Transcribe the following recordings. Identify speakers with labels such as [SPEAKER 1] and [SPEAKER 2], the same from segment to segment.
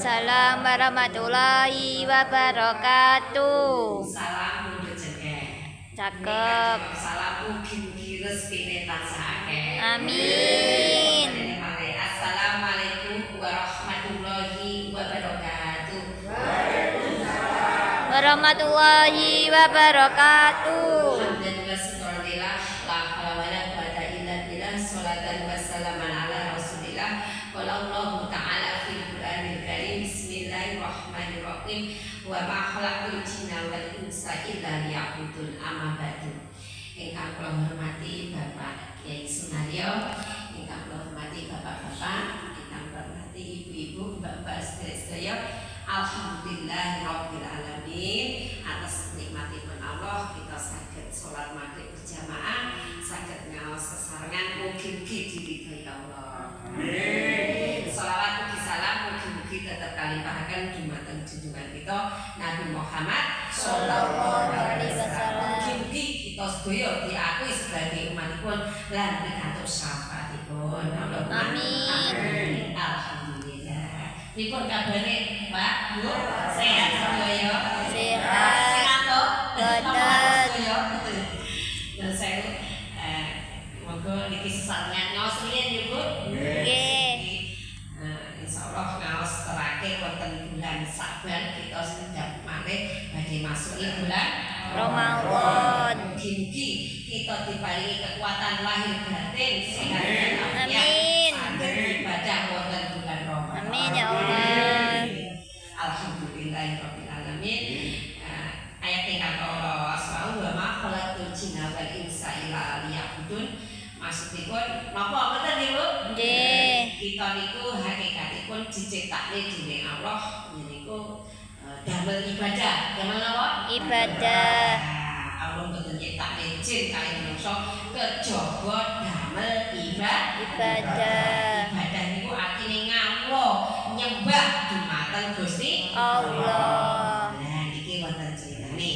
[SPEAKER 1] Waalaikumsalam warahmatullahi wabarakatuh.
[SPEAKER 2] Salam mudah cekek.
[SPEAKER 1] Cakep.
[SPEAKER 2] Salam mugi-mugi rezekine tansah akeh.
[SPEAKER 1] Amin.
[SPEAKER 2] Assalamualaikum warahmatullahi wabarakatuh.
[SPEAKER 1] Warahmatullahi wabarakatuh.
[SPEAKER 2] Alhamdulillah, la haula wala quwata illa billah. Sholatan wassalaman ala Rasulillah. Qala Allahu ta'ala fil Qur'anil Karim. Bismillahirrahmanirrahim. Wa ma khalaqtul jinna wal insa illa liya'budun. Amma ba'du. Ingkang kula hormati Bapak Kyai Sunaryo, ingkang kula hormati bapak-bapak, ingkang kula hormati ibu-ibu, bapak sedaya. Alhamdulillahirabbil alamin. Atas nikmatipun Allah kita saged salat maghrib berjamaah, saged ngaos sesarengan, mugi-mugi diridhoi Allah. Amin. Shalawat mugi salam mugi-mugi tetep kalimpahaken dumateng junjungan kita Nabi Muhammad sallallahu alaihi wasallam. Mugi-mugi kita sedaya diakui sebagai umatipun lan pikantuk syafaatipun. Amin. Alhamdulillah. Pripun kabare Pak, Bu? Sehat sedaya?
[SPEAKER 1] Sehat.
[SPEAKER 2] Sehat toh?
[SPEAKER 1] Boten.
[SPEAKER 2] Dan saya moga niki sesarengan ngaos riyen nggih, Bu?
[SPEAKER 1] Nggih.
[SPEAKER 2] Insyaallah ngaos terakhir wonten bulan Saban kita sedang malih badhe masuk bulan
[SPEAKER 1] Ramadan.
[SPEAKER 2] Mugi-mugi kita diparingi kekuatan lahir batin sehat dan afiat.
[SPEAKER 1] Amin.
[SPEAKER 2] Saged ibadah wonten bulan Ramadan.
[SPEAKER 1] Amin ya Allah.
[SPEAKER 2] Alhamdulillahirabbil alamin. Ayat ingkang kala asma'u wa ma khalaqtul jinna wal insa illa liya'budun. Maksudipun napa ngoten nggih, Bu?
[SPEAKER 1] Nggih.
[SPEAKER 2] Kita niku hakikatipun diciptakne dening Allah niku damel ibadah. Damel napa?
[SPEAKER 1] Ibadah.
[SPEAKER 2] Allah mboten nyiptakne jin kali manungsa kejaba damel ibadah. Ibadah niku artine ngawula nyembah dumateng Gusti
[SPEAKER 1] Allah.
[SPEAKER 2] Nah niki wonten critane.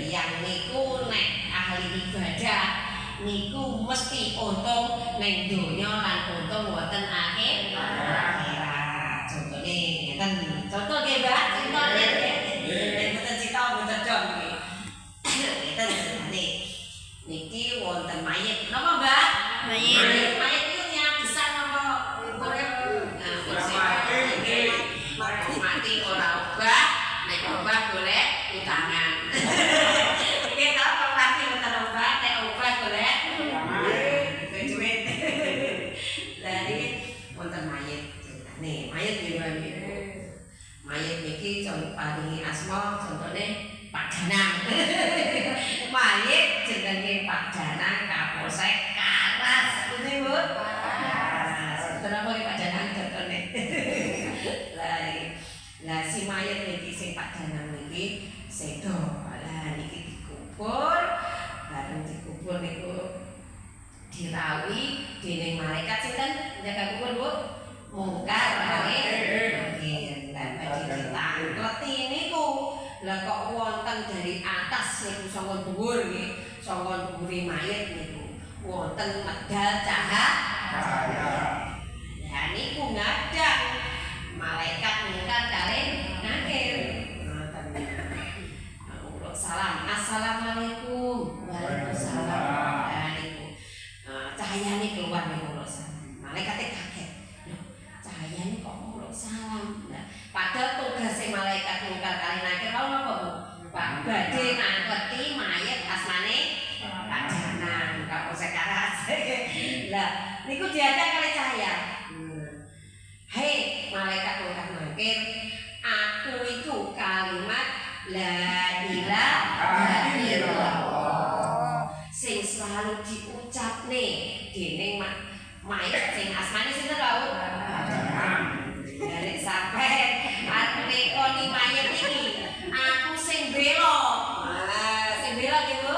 [SPEAKER 2] Yang niku nek ahli ibadah niku mesti untung ning donya lan untung wonten akhirat. Contone ngeten. Contoh nggih, Mbak. Contoh nggih. Nek mboten cita mboten dom nggih. Ngeten critane. Niki wonten mayit. Napa, Mbak?
[SPEAKER 1] Mayit.
[SPEAKER 2] Mayit itu yang besar napa urip? Mati ora obah, nek obah golek utangan. Nggih ta, mati mboten obah, nek obah golek duit. Lah niki wonten mayit ceritane. Mayit nggih, mayit niki paringi asma contone Pak Danang. Mayit jenenge Pak Danang Kapolsek Karas. Nggih, Bu. Kenapa Pak Danang contone? Lah si mayit niki sing Pak Danang niki sedo. Lah niki dikubur, bareng dikubur niku dirawi dening malaikat sinten jaga kubur, Bu? Mungkar Nakir. Nggih, lan badhe ditangkleti niku. Lah kok wonten dari atas niku saka dhuwur nggih, saka dhuwure mayit niku wonten medal cahaya. Lah niku ngadang malaikat mungkar kalih Nakir. Salam. Assalamualaikum. Waalaikumsalam. Nah niku cahayane keluar niku kula salam. Malaikate kaget. Loh, cahayane kok kula salam. Nah, padahal tugas malaikat mungkar kalih Nakir kau napa, Bu? Pak badhe nangkleti mayit asmane Pak Danang Kapolsek Karas. Lah niku diajak kalih cahaya. Hei malaikat mungkar Nakir, aku itu kalimat la ilaha illallah sing selalu diucapne dening mayit sing asmane sinten lho? Nek sampe arep koni mayit iki aku sing bela. Sing bela nggih, Bu.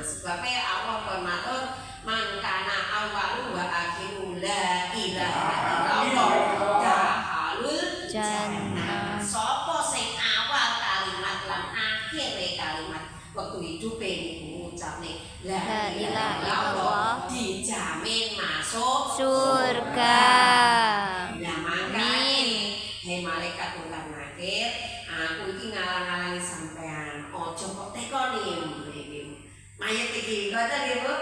[SPEAKER 2] Sebabe Allah pun matur man kana awwalu wa akhiru la ilaha illallah dahalul jannah. Sapa sing awal kalimat lan akhire kalimat wektu hidupe niku ngucapne la ilaha illallah dijamin masuk
[SPEAKER 1] Surga.
[SPEAKER 2] Nah mangkane iki. Ngoten nggih, Bu?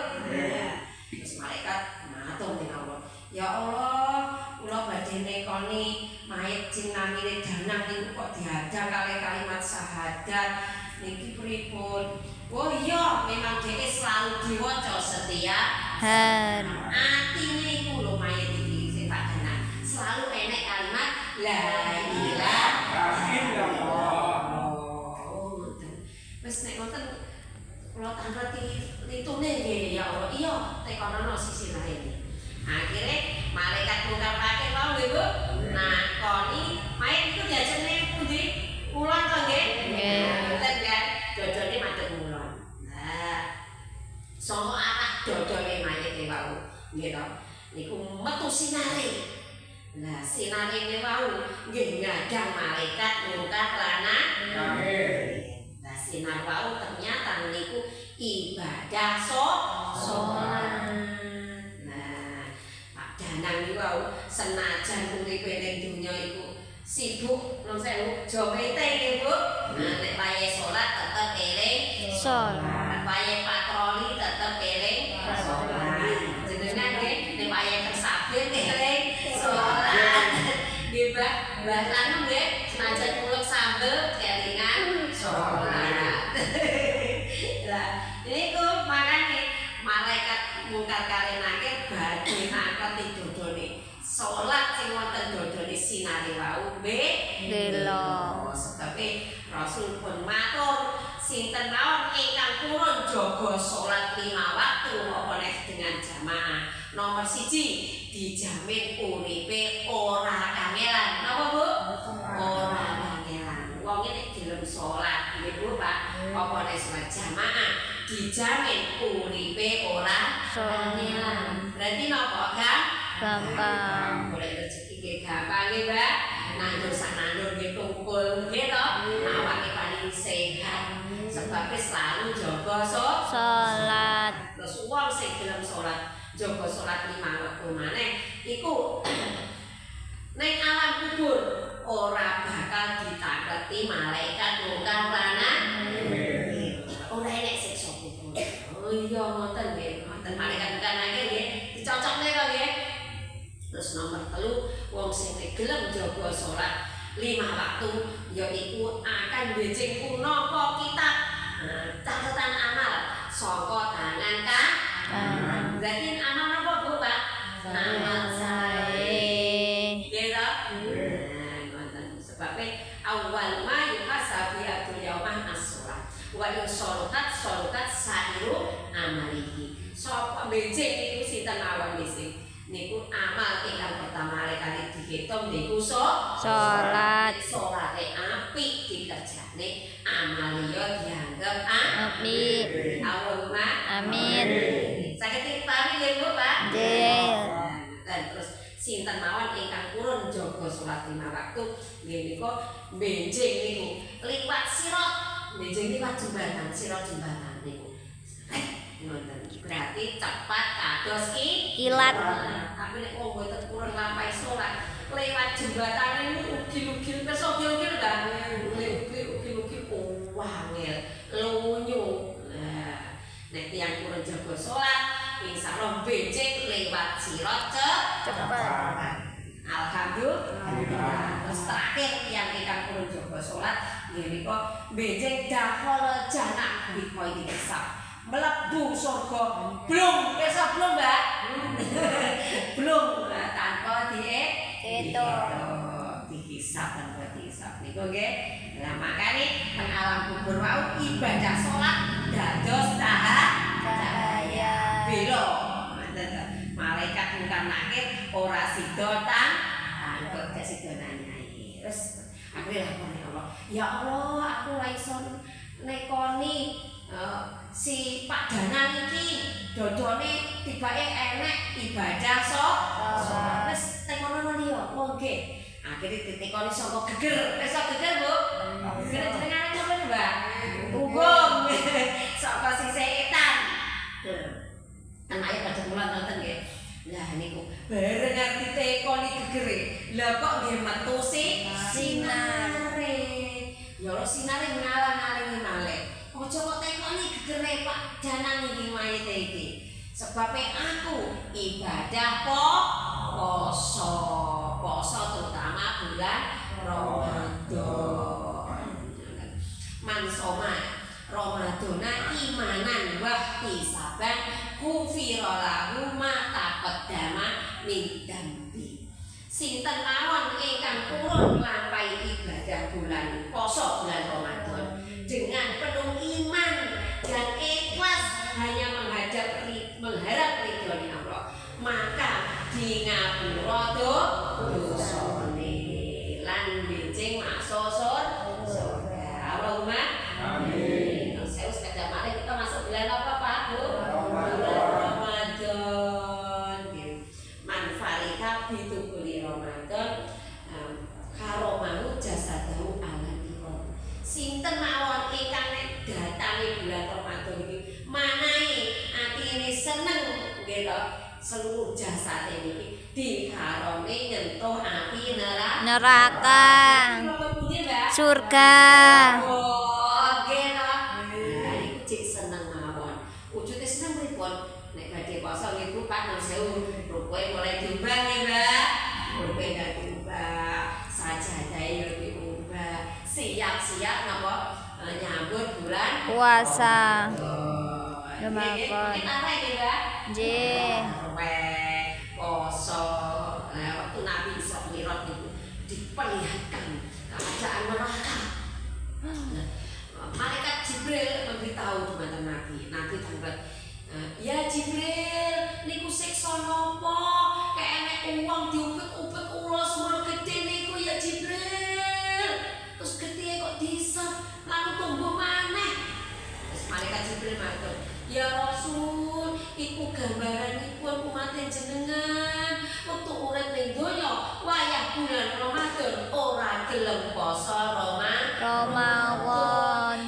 [SPEAKER 2] Terus malaikat matur ning Allah. Ya Allah, kula badhe nekoni mayit sing namine Danang niku kok dihadang kalih kalimat syahadat. Niki pripun? Oh iya, memang dhek selalu diwaca setiap
[SPEAKER 1] Hari.
[SPEAKER 2] atine iku lho mayit iki sing tak Danang. Selalu enek kalimat la ilaha illallah. Oh, ngoten. Wis nek ngoten kula tanreti litune nggih ya Allah. Iya, tekonono sisi lain. Akhirnya malaikat mungkar nakir mau nggih Bu. Nah, koni mayit itu diajene pundi? Ulon to nggih? Ngoten kan. Dodone madhep ulon. Nah, saka arah dodone mayit e wau. Nggih to. Niku metu sinare. Nah, sinare ne wau nggih ngadang malaikat mungkar nakir. Nah, sinar wau ternyata niku ibadah sholat. Danang niku wau senajan uripe ning donya iku sibuk nang sewu jomete nggih Bu. Nah nek wayahe salat tetep eling salat. Wayahe patroli tetep eling salat. Jenengan nggih nek wayahe tersabit eling salat. Nggih Mbak, Mbah anu nggih senajan kulek sambel kelingan salat. Lah niku makane malaikat mungkar kali nakir badhe nangketi dodone salat sing wonten dodone sinare wau bela sebabe Rasul pun matur sinten mawon ingkang purun jaga salat 5 waktu apa nek dengan jamaah nomor 1 dijamin uripe ora kangelan napa Bu ora kangelan wong nek gelem salat nggih Bu Pak apa nek jamaah dijamin uripe ora kangelan. Berarti napa gampang. Boleh rezeki nggih gampang nggih, Mbak. Nandur sanandur nggih tungkul nggih to. Awake paling sehat. Sebab selalu jaga salat. Terus wong sing gelem salat, jaga salat 5 waktu maneh iku ning alam kubur ora bakal ditangketi malaikat mungkar nakir. Ora enek siksa kubur. Oh iya ngoten nggih, ngoten malaikat mungkar nakir nggih dicocokne kok nggih. Terus nomor 3 wong sing gelem jaga salat 5 waktu yaiku akan becing punapa kitab catatan amal saka tangan kanan. Berarti amal napa Bu Pak? Amal sae. Nggih to? Ngoten sebabe awal ma yuhasabu abdul yaumah as-shalah wa in sholatat sairu amalihi. Sapa becing niku sinten mawon nggih niku amal ingkang pertama kali dihitung niku salat. Salate apik dikerjane, amal liya dianggep apik. Allahumma amin. Saged dipahami nggih Bu Pak? Nggih. Dan terus sinten mawon ingkang purun jaga salat 5 waktu nggih niku benjing niku liwat sirat. Benjing liwat jembatan, sirat jembatan niku. Ngoten. Berarti cepat kados kilat. Tapi nek wong mboten purun lampahi salat, lewat jembatan niku ugi-ugi pesogil-gil kan. Ugi-ugi wangel, lunyu. Nah, nek tiyang purun jaga salat, insyaallah becik lewat sirat cepat. Alhamdulillah. Terus terakhir yang ingkang purun jaga salat nggih menika becik dakhal jannah bikoi hisab. Mlebu surga belum besok belum Mbak belum tanpa dihisab tanpa dihisab niku nggih lah makane teng alam kubur wau ibadah salat dados cahaya bela malaikat mungkar nakir ora sida takut gak sida nanyai terus akhire lakone Allah ya Allah aku ora iso nekoni si Pak Danang iki dodone tibake enek ibadah salat. Wis tekono liya, mongke. Akhire ditekoni saka geger. Wis geger, Bu. Geger jenengane napa, Mbak? Ugong. Saka si setan. Anake pada mulan nonton nggih. Lah niku bareng arep ditekoni gegere. Lah kok nggih metu sinare. Ya Allah sinare ngalang-alangi malih. Ojo kok tekoni gegere Pak Danang iki mayite iki. Sebabe aku ibadah poso. Poso terutama bulan Ramadan. Mansoma Ramadana imanan wahtisaban kufira lahu ma taqaddama min dambi. Sinten mawon ingkang purun nglampahi ibadah bulan poso bulan Ramadan dengan penuh iman dan ikhlas hanya mengharap ridhone Allah, maka di ngapura dosane lan benjing masuk surga. Allahumma amin. Saya sepeda mari kita masuk bulan apa Pak Bu? Bulan Ramadan. Man farika bitubuli Ramadan karomahu jasadahu alanikum. Sinten mawon ingkang nek datangi bulan Ramadan iki manahe atine seneng nggih to, seluruh jasad ini dikarone nyentuh api
[SPEAKER 1] Neraka. Surga.
[SPEAKER 2] Oh, nggih to. Nah, iku cek seneng mawon. Wujude seneng pripun? Nek badhe poso nggih Bu Pak, nuwun rupae mulai diubah nggih Mbak. Rupae dak diubah, sajadahe yo diubah. Siap-siap napa nyambut bulan
[SPEAKER 1] Puasa.
[SPEAKER 2] Ramadan.
[SPEAKER 1] Nggih.
[SPEAKER 2] Poso. Waktu Nabi Isra Mi'raj itu diperlihatkan keadaan neraka. Malaikat Jibril memberitahu kepada Nabi. Nabi tanglet, ya Jibril, niku siksa napa? Kayak enek uang diupet-upet ulo semua gede niku ya Jibril. Terus gede kok disep, lalu tumbuh maneh. Terus malaikat Jibril matur, ya Rasul, iku gambaranipun umat jenengan. Waktu urip ning donya wayah bulan Ramadan ora gelem poso
[SPEAKER 1] Ramadan.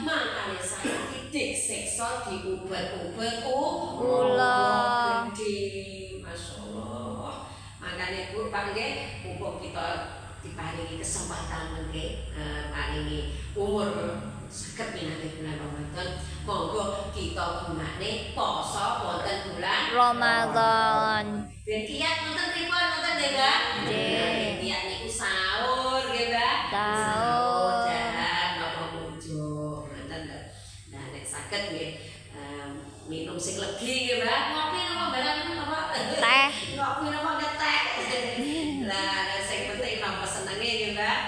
[SPEAKER 2] Makane saiki disiksa diubet-ubet
[SPEAKER 1] Ula.
[SPEAKER 2] gede. Masyaallah. Makane Bu Pak nggih mumpung kita diparingi kesempatan mengke paringi umur saged minangka bulan Ramadan, monggo kita gunakne poso wonten bulan
[SPEAKER 1] Ramadan.
[SPEAKER 2] Ben kiat wonten pripun wonten nggih Mbak?
[SPEAKER 1] Nggih.
[SPEAKER 2] Kiat niku sahur nggih Mbak.
[SPEAKER 1] Sahur.
[SPEAKER 2] Dan napa munjuk wonten. Nah nek saged nggih minum sing legi nggih Mbak. Ngopi napa barang napa?
[SPEAKER 1] Teh.
[SPEAKER 2] Ngopi napa teh? Lah sing penting napa senenge nggih Mbak.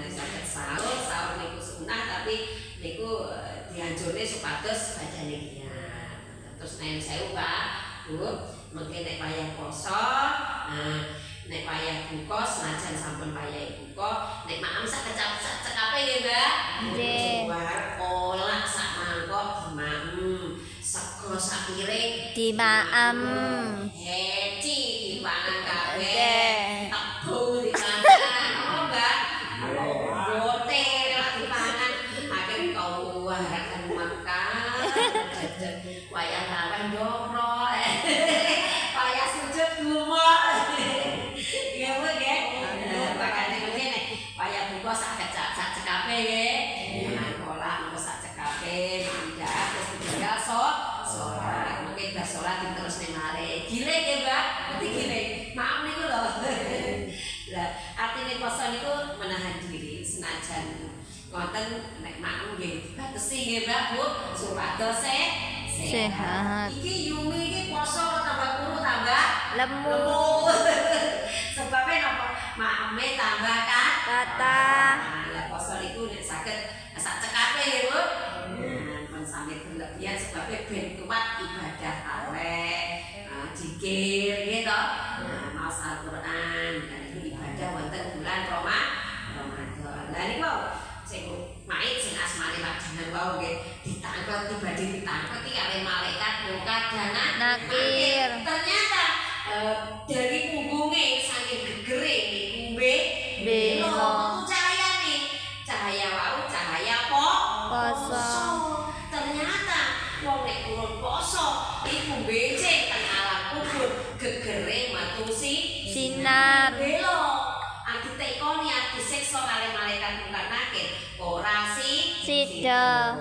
[SPEAKER 2] Nek saged sahur niku sunah tapi niku dianjurne supados badane kiat. Terus nek sewu Pak, Bu, mungkin nek wayah poso, nek wayah buka senajan sampun wayah buka, nek maem sak cekape nggih Mbak.
[SPEAKER 1] Nggih.
[SPEAKER 2] Bar olah sak mangkok dimaem, sego sak piring
[SPEAKER 1] Dimaem.
[SPEAKER 2] heci dipangan kabeh,
[SPEAKER 1] Nggih.
[SPEAKER 2] tebu dipangan, apa Mbak? Bote lewat dipangan, akhir kau warakan makan, wayah lawan dobro, wayah sujud gumo, iya Bu nggih. Makane mungkin nek wayah buka sak cekape nggih, jangan kolak napa sak cekape, tidak terus ditinggal sholat, mungkin bar sholat terus ning mare, gile nggih Mbak, ngerti gile, maaf niku lho. Lah artine poso niku menahan diri senajan ngoten nek maem nggih dibatesi nggih Mbak Bu supados
[SPEAKER 1] Sehat.
[SPEAKER 2] Iki Yumi iki poso tambah kuru tambah
[SPEAKER 1] Lemu.
[SPEAKER 2] Sebabnya napa maeme tambah
[SPEAKER 1] Kata.
[SPEAKER 2] Lah poso niku nek saged sak cekape nggih Bu. Pun sampe berlebihan sebabnya ben kuat ibadah aweh, zikir nggih to. Maos Al-Qur'an dan itu ibadah wonten bulan Ramadan. Lah niku sing mait sing asmane Madinah wau nggih ditangkep dibanding ditangkep iki kali malaikat mungkar dan
[SPEAKER 1] Nakir.
[SPEAKER 2] Ternyata dari punggungnya saking gegere niku
[SPEAKER 1] Belo.
[SPEAKER 2] metu cahayane. Cahaya wau cahaya
[SPEAKER 1] Poso.
[SPEAKER 2] Ternyata wong nek urun poso iku becik teng alam kubur gegere metu
[SPEAKER 1] Sinar.
[SPEAKER 2] belo. Ditekoni disiksa kali malaikat mungkar nakir ora
[SPEAKER 1] Sida.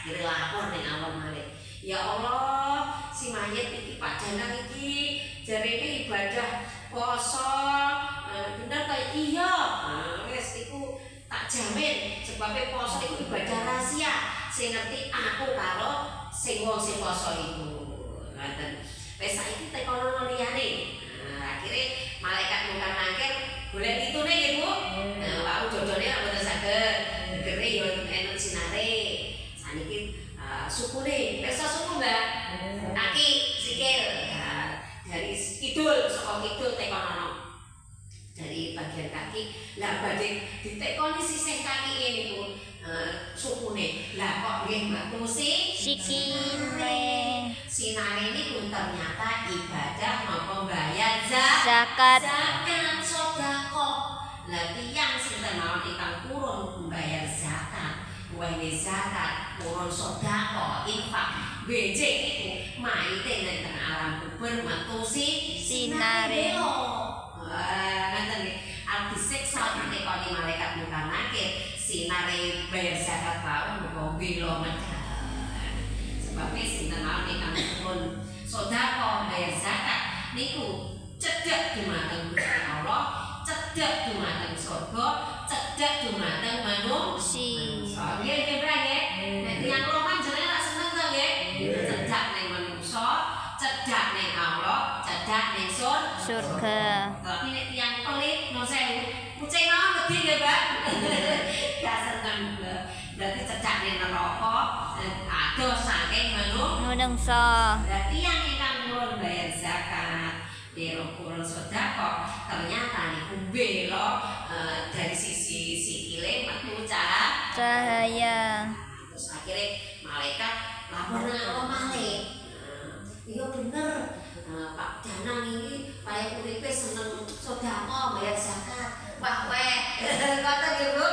[SPEAKER 2] akhirnya lapor ning Allah malih. Ya Allah, si mayit iki Pak Danang iki jarene ibadah poso. Bener ta iki ya? Wis iku tak jamin sebabnya poso iku ibadah rahasia. Sing ngerti aku karo sing wong sing poso iku. Ngoten. Wis saiki tekono liyane. Akhirnya malaikat Munkar Nakir golek pitune nggih Bu. Wau dodone ora boten saged. Gegere yo enten sinare. Saniki sukune, pirsa suku Mbak. Kaki, sikil. Dari kidul, saka kidul tekono. Dari bagian kaki, lah badhe ditekoni sisih kaki ini Bu. Sukune. Lah kok nggih Mbak Tusi?
[SPEAKER 1] sikile,
[SPEAKER 2] Sinare ini pun ternyata ibadah napa bayar
[SPEAKER 1] zakat,
[SPEAKER 2] zakat sedekah. Lah tiyang sinten mawon ingkang purun membayar zakat, wene zakat, purun sedekah, infak, becik iku maite nang alam kubur metu
[SPEAKER 1] sinare.
[SPEAKER 2] Ngoten nggih. Al disiksa ditekoni malaikat Munkar Nakir, sinare bayar zakat wae muga bela medhar. Sebab sinten mawon ingkang pun sedekah bayar zakat niku cedhak dumateng Gusti Allah, cedhak dumateng surga, cedhak dumateng manungsa. Nggih nggih Mbak nggih. Nek tiyang roman jenenge ra seneng to nggih. Cedhak ning manungsa, cedhak ning Allah, cedhak ning
[SPEAKER 1] surga.
[SPEAKER 2] Tapi nek tiyang pelit no sewu, kucing mawon wedi nggih Mbak. Gak seneng. Berarti cedhak ning neraka, adoh saking
[SPEAKER 1] Menungsa.
[SPEAKER 2] berarti yang ingkang purun bayar zakat, purun sedekah, ternyata niku bela dari sisi sikile metu
[SPEAKER 1] Cahaya.
[SPEAKER 2] terus akhirnya malaikat lapor nang Allah malih. Iya bener, Pak Danang ini paling uripe seneng sedekah bayar zakat. Wah weh, kata nggih Bu.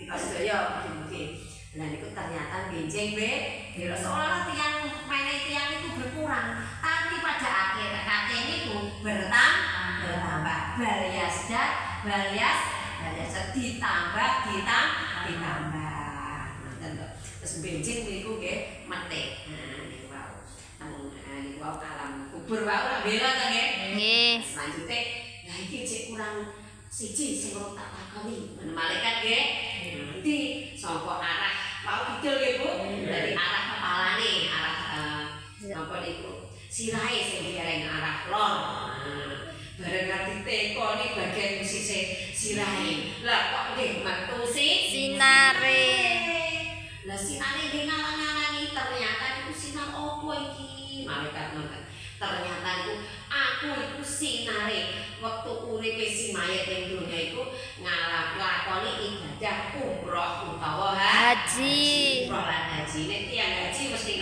[SPEAKER 2] Kita sedaya mungkin. Nah niku ternyata benjing bela seolah tiang mainan tiang itu berkurang, tapi pada akhir kakek niku bertambah balias ditambah. Terus benjing niku nggih metik. Niku wau alam kubur wau ora bela ta nggih.
[SPEAKER 1] Nggih.
[SPEAKER 2] Selanjutnya lah iki cek kurang siji sing ora tak takoni. Malaikat nggih. Nanti saka arah wau kidul nggih Bu. Dari arah kepalane, arah apa niku? Sirahe sing diarani arah lor. Bareng ngerti tekoni bagian sisih sirahe. Lah kok nggih metu
[SPEAKER 1] Sinare.
[SPEAKER 2] Lah sinare nggih ngalang-alangi ternyata niku sinar opo iki? Malaikat ngoten. Ternyata aku iku sinare waktu uripe si mayit ning donya iku nglakoni ibadah umroh utawa
[SPEAKER 1] Haji.
[SPEAKER 2] Umroh lan haji. Nek tiyang haji mesti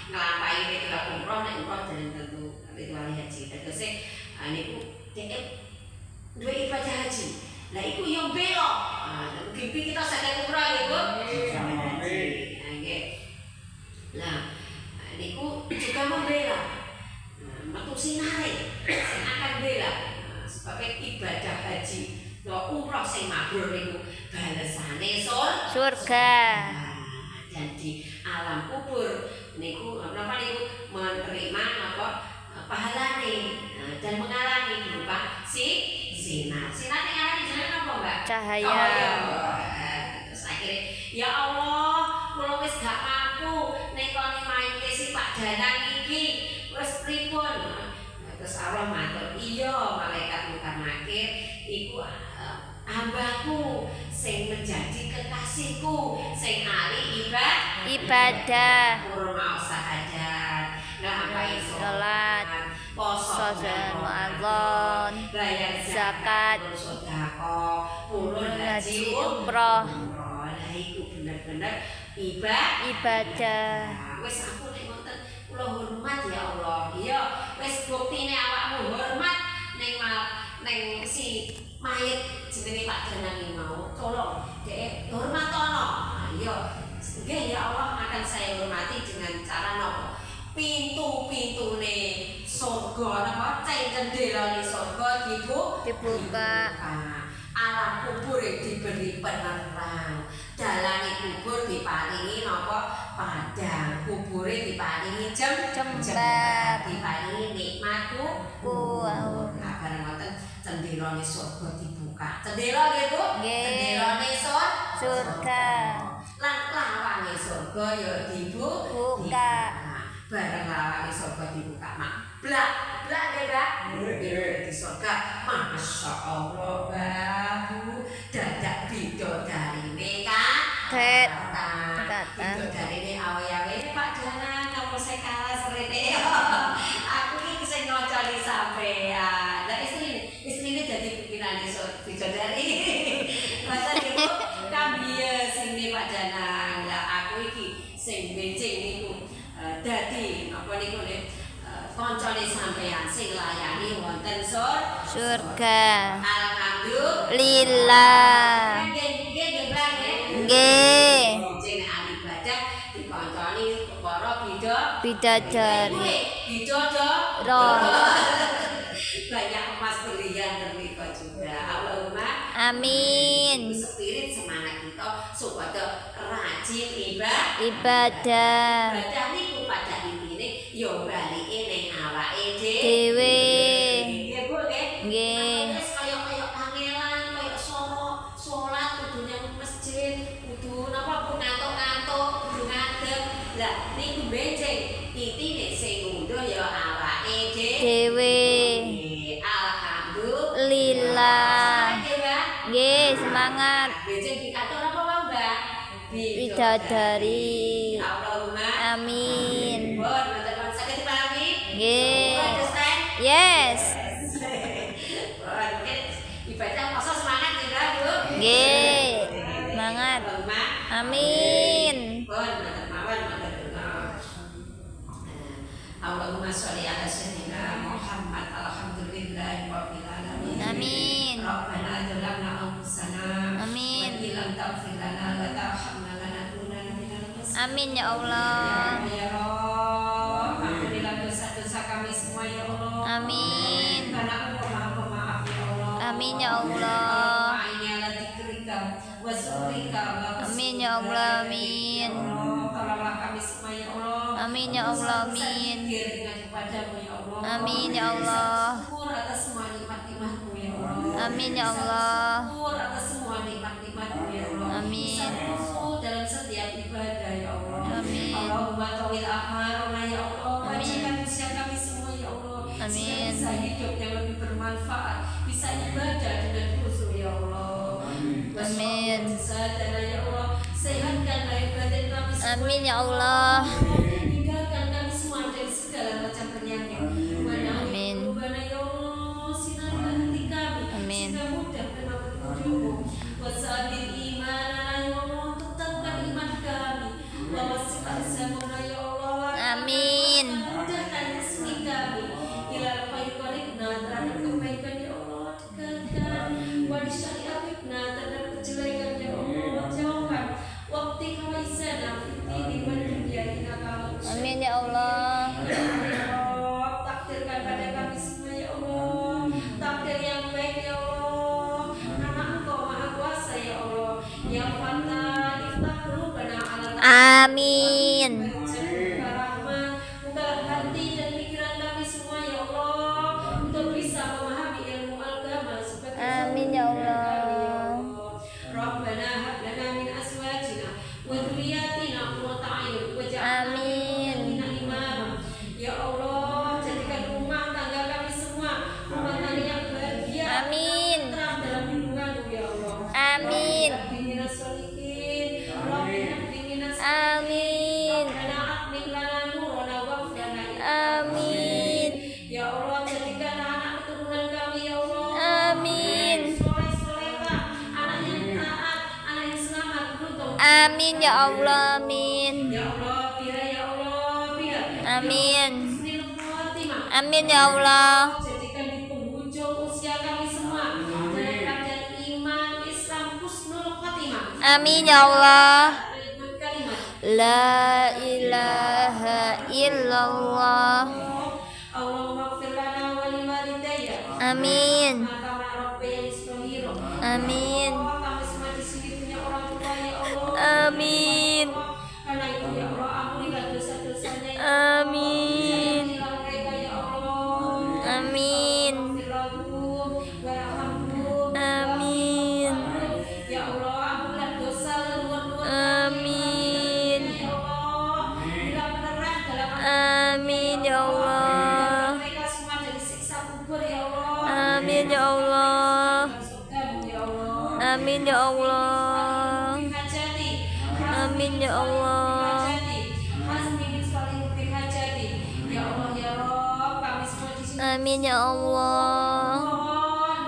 [SPEAKER 2] nglampahi ritual umroh, nek umroh dereng tentu ritual haji. Tegese niku dhek duwe ibadah haji. Lah iku yo bela. Mungkin kita saged umroh nggih Bu. Nggih. Lah niku juga membela. Metu sinare sing akan bela sebab ibadah haji wa umroh sing mabrur niku balesane
[SPEAKER 1] Surga.
[SPEAKER 2] dan di alam kubur niku napa niku menerima apa pahalane dan mengalami berupa sinar. Sinar yang ada di jenenge apa Mbak?
[SPEAKER 1] Cahaya.
[SPEAKER 2] Terus akhirnya ya Allah, kula wis gak mampu nekoni maite si Pak Danang iki. Wis pripun? Terus Allah matur, iya malaikat Munkar Nakir iku hambaku sing menjadi kekasihku sing ahli
[SPEAKER 1] Ibadah.
[SPEAKER 2] kurma sahajat nglampahi
[SPEAKER 1] Salat,
[SPEAKER 2] poso
[SPEAKER 1] dan muadzon,
[SPEAKER 2] bayar
[SPEAKER 1] zakat,
[SPEAKER 2] sedekah, purun haji
[SPEAKER 1] umroh.
[SPEAKER 2] Lah iku bener-bener
[SPEAKER 1] Ibadah.
[SPEAKER 2] Wis aku nek ngoten kula hormat ya Allah. Iya, wis buktine awakmu hormat ning si mayit jenenge Pak Danang iki mau. Tolong dhek hormatono. Iya. Nggih ya Allah akan saya hormati dengan cara napa? Pintu-pintune surga napa? Jendelane surga dibuka. alam kubur diberi penerang, dalane kubur diparingi napa padang, kubure diparingi jembar, diparingi nikmatku nah bareng ngoten cenderane surga dibuka. Cendera nggih Bu? Cenderane surga. Lan lawange surga ya dibuka. Bareng lawange surga dibuka mak blak nggih Mbak? Di surga Masya Allah Bu dadak bidodarine bidodarine awe-awe Pak Danang kamu saya kalah serene aku iki sing ngoconi sampean. Lah istrine dadi pimpinane bidodari masa niku kambiye sing Pak Danang. Lah aku iki sing becing niku dadi apa niku koncone sampean sing layani wonten surga. Alhamdulillah. Nggih. Jeneng ahli ibadah dikonconi para bidadari. Banyak emas berlian termiko juga. Allahumma amin. Spirit semangat kita supaya rajin ibadah. Ibadah niku pada intine yo balike ning awake dhewe. Nggih Bu nggih. Wis kaya kangelan, kaya salat kudu nang masjid, kudu napa pun ngantuk-ngantuk, kudu ngadeg. Lah niku benceng intine sing ngunduh ya awake dhewe. Alhamdulillah. Nggih, semangat. Benceng dikatur apa wae, Mbak? Bidadari. Allahumma amin. Bon, teman-teman sakit dipahami? Nggih. Yes. Bon, ibadah puasa semangat ya, Bu? Nggih. Semangat. Amin. Bon, Allahumma sholli ala sayyidina Muhammad. Alhamdulillahirabbil alamin. Amin. Rabbana dzalamna anfusana. Amin. Wa illam taghfir lana wa tarhamna lanakunanna minal khasirin. Amin ya Allah. Ya Rabb, ampunilah dosa-dosa kami semua ya Allah. Amin. Karena Engkau Maha Pemaaf ya Allah. Amin ya Allah. Amin ya Allah. Amin. Tolonglah kami semua ya Allah. Amin ya Allah. Amin. Amin ya Allah. Syukur atas semua nikmat-nikmat-Mu ya Allah. Amin ya Allah. Syukur atas semua nikmat-nikmat-Mu ya Allah. Amin. Syukur dalam setiap ibadah ya Allah. Amin. Allahumma tawil amarona ya Allah. Wajibkan usia kami semua ya Allah. Amin. Bisa hidup yang lebih bermanfaat, bisa ibadah dengan khusyuk ya Allah. Amin. Ya Allah. Sehatkan lahir batin kami semua. Amin ya Allah. Hindarkan kami semua dari segala macam penyakit. Amin. Amin. Amin. Amin ya Allah. Takdirkan pada kami semua ya Allah. Takdir yang baik ya Allah. Karena Engkau Maha Kuasa ya Allah. Yang Fatah iftah qulubana ala amin. Bukalah hati dan pikiran kami semua ya Allah untuk bisa memahami ilmu agama seperti amin ya Allah. Rabbana hab lana min azwajina wa dzurriyyatina qurrata a'yun waj'alna ya Allah, jadikan rumah tangga kami semua rumah tangga yang bahagia, amin, terang dalam lindungan-Mu ya Allah. Amin. Amin. Amin. Ya Allah, jadikan anak keturunan kami ya Allah. Amin. Anak yang taat, anak yang selamat beruntung. Amin ya Allah. Amin. Ya Allah, biar ya Allah, biar. Amin. Amin ya Allah. Jadikan di penghujung usia kami semua dalam keadaan iman, Islam, husnul khotimah. Amin ya Allah. La ilaha illallah. Allahumma ighfir lana wa liwalidayya. Amin.
[SPEAKER 1] Amin.
[SPEAKER 2] Kami semua di sini punya orang tua ya Allah.
[SPEAKER 1] Amin.
[SPEAKER 2] Karena itu ya Allah, ampunilah dosa-dosanya ya
[SPEAKER 1] Amin.
[SPEAKER 2] Allah. Mereka ya Allah.
[SPEAKER 1] Amin. Amin.
[SPEAKER 2] Ya Allah, ampunilah dosa leluhur-leluhur
[SPEAKER 1] Amin.
[SPEAKER 2] ya Allah. Bila menerang dalam
[SPEAKER 1] Amin ya Allah.
[SPEAKER 2] mereka semua dari siksa kubur ya Allah.
[SPEAKER 1] Amin ya Allah.
[SPEAKER 2] Ya Allah.
[SPEAKER 1] Amin ya Allah.
[SPEAKER 2] Hajati.
[SPEAKER 1] Amin ya Allah.
[SPEAKER 2] Hajati. Hasbi salih hajati. Ya Allah ya Rabb, kami semua di sini
[SPEAKER 1] Amin ya Allah.
[SPEAKER 2] mohon.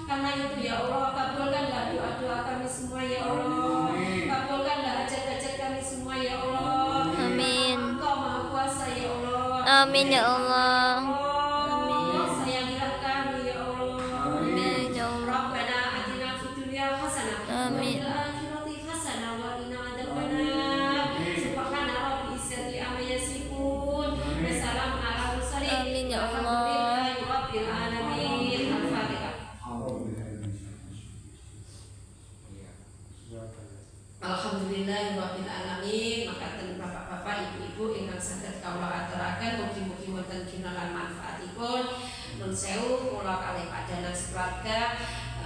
[SPEAKER 2] Karena itu ya Allah, kabulkanlah doa-doa kami semua ya Allah. Kabulkanlah hajat-hajat kami semua ya Allah.
[SPEAKER 1] Amin.
[SPEAKER 2] Engkau Maha Kuasa ya Allah.
[SPEAKER 1] Amin ya Allah.
[SPEAKER 2] Amin. Sayangilah kami ya Allah.
[SPEAKER 1] Amin ya Allah.
[SPEAKER 2] Rabbana atina fid dunya hasanah
[SPEAKER 1] Amin.
[SPEAKER 2] wa fil akhirati hasanah wa qina adzabannar. Subhana rabbil izzati amma yasifun. Wa salamun ala mursalin.
[SPEAKER 1] Amin ya Allah.
[SPEAKER 2] Walhamdulillahi rabbil alamin. Al-Fatihah. Alhamdulillahirabbil alamin. Makaten bapak-bapak, ibu-ibu ingkang saged kawula aturaken mugi-mugi wonten ginalan manfaatipun. Nun sewu kula kalih Pak sekeluarga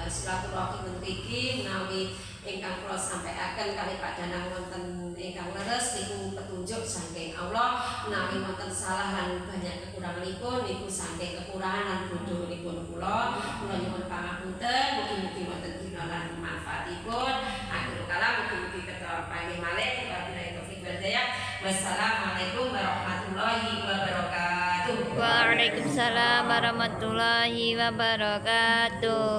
[SPEAKER 2] silaturahmi mriki menawi ingkang kula sampaiaken kalih Pak Danang wonten ingkang leres niku petunjuk saking Allah. Menawi wonten salah lan banyak kekuranganipun niku saking kekurangan lan bodhonipun kula. Kula nyuwun pangapunten, mugi-mugi wonten ginalan manfaatipun. Akhirul kalam mugi-mugi ketara panggih malih wabillahi taufik wal hidayah. Wassalamualaikum warahmatullahi wabarakatuh.
[SPEAKER 1] Waalaikumsalam warahmatullahi wabarakatuh.